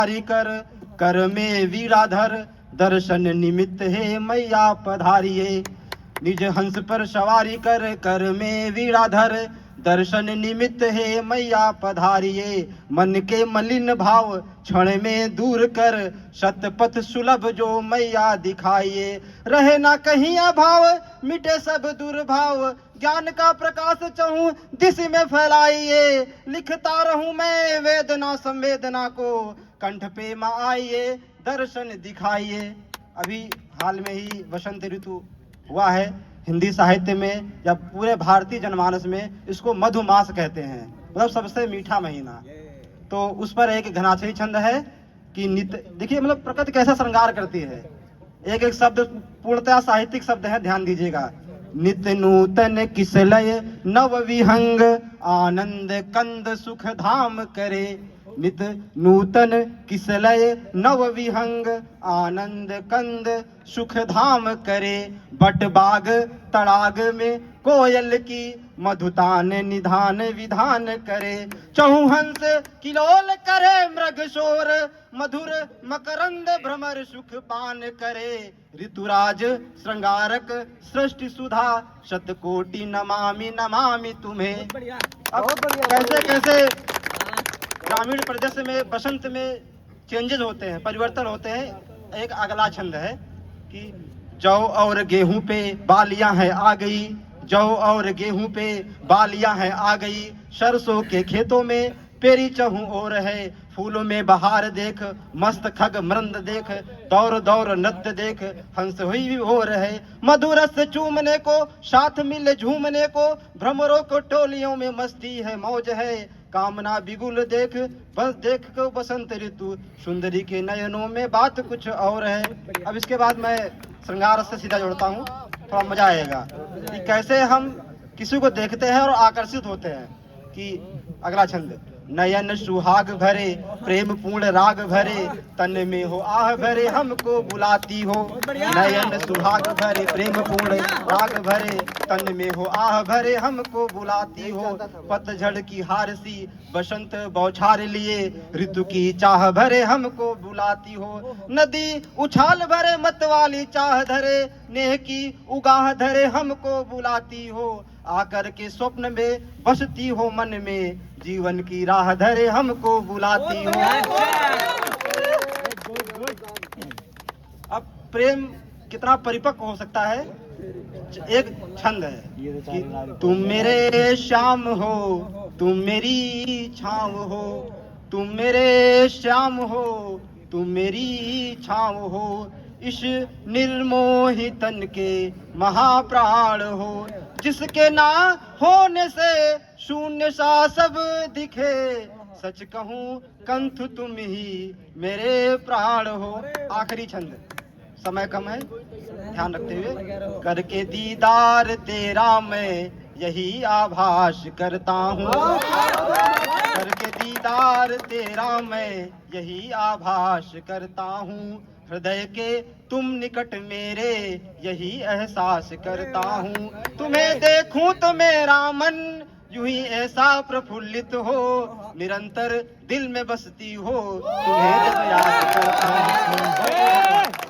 कर कर में वीराधर, दर्शन निमित्त है मैया पधारिये। निज हंस पर सवारी कर कर में वीराधर, दर्शन निमित्त है मैया पधारिये। मन के मलिन भाव क्षण में दूर कर, शतपथ सुलभ जो मैया दिखाइए। रहे ना कहीं अभाव, मिटे सब दुर्भाव, ज्ञान का प्रकाश चहूं दिश में फैलाइए। लिखता रहूं मैं वेदना संवेदना को, कंठ पे मां आइए दर्शन दिखाइए। अभी हाल में ही बसंत ऋतु हुआ है। हिंदी साहित्य में या पूरे भारतीय जनमानस में इसको मधुमास कहते हैं, मतलब सबसे मीठा महीना। तो उस पर एक घनाक्षरी छंद है कि नित्य, देखिए मतलब प्रकृति कैसा श्रृंगार करती है। एक एक शब्द पूर्णतः साहित्यिक शब्द है, ध्यान दीजिएगा। नित्य नूतन किसलय नव विहंग, आनंद कंद सुख धाम करे। नित नूतन किसलय नव विहंग, आनंद कंद सुख धाम करे। बट बाग तड़ाग में कोयल की, मधुतान निधान विधान करे। चहुहंस किलोल करे मृग शोर, मधुर मकरंद भ्रमर सुख पान करे। ऋतुराज श्रृंगारक सृष्टि सुधा, शतकोटि नमामि नमामि तुम्हें। अब कैसे कैसे ग्रामीण परिदृश्य में बसंत में चेंजेस होते हैं, परिवर्तन होते हैं। एक अगला छंद है कि जौ और गेहूं पे बालियां हैं आ गई, जौ और गेहूं पे बालियां हैं आ गई। सरसों के खेतों में पेरी चहूं और है, फूलों में बहार देख मस्त खग मृंद देख। दौर दौर नृत्य देख हंस हुई हो रहे। मधुरस चूमने को साथ मिल झूमने को, भ्रमरों को टोलियों में मस्ती है मौज है। कामना बिगुल देख बस देख को बसंत ऋतु, सुंदरी के नयनों में बात कुछ और है। अब इसके बाद मैं श्रृंगार से सीधा जोड़ता हूँ, थोड़ा मजा आएगा कि कैसे हम किसी को देखते हैं और आकर्षित होते हैं। कि अगला छंद, नयन सुहाग भरे प्रेम पूर्ण राग भरे, तन में हो आह भरे हमको बुलाती हो। नयन सुहाग भरे प्रेम पूर्ण राग भरे, तन में हो आह भरे हमको बुलाती हो। पतझड़ की हार सी बसंत बौछार लिए, ऋतु की चाह भरे हमको बुलाती हो। नदी उछाल भरे मत वाली चाह धरे, नेह की उगाह धरे हमको बुलाती हो। आकर के स्वप्न में बसती हो मन में, जीवन की राह धरे हमको बुलाती हो। अब प्रेम कितना परिपक्व हो सकता है। एक छंद है कि तुम मेरे श्याम हो, तुम मेरी छाँव हो, तुम मेरे श्याम हो, तुम मेरी छाँव हो। इस निर्मोही तन के महाप्राण हो, जिसके ना होने से शून्य सा सब दिखे। सच कहूँ कंठ तुम ही मेरे प्राण हो। आखिरी छंद, समय कम है, ध्यान रखते हुए। करके दीदार तेरा मैं यही आभास करता हूँ, करके दीदार तेरा मैं यही आभास करता हूँ। हृदय के तुम निकट मेरे यही एहसास करता हूँ। तुम्हें देखूं तो मेरा मन यूं ही ऐसा प्रफुल्लित हो, निरंतर दिल में बसती हो तुम्हें जब याद करता हूँ।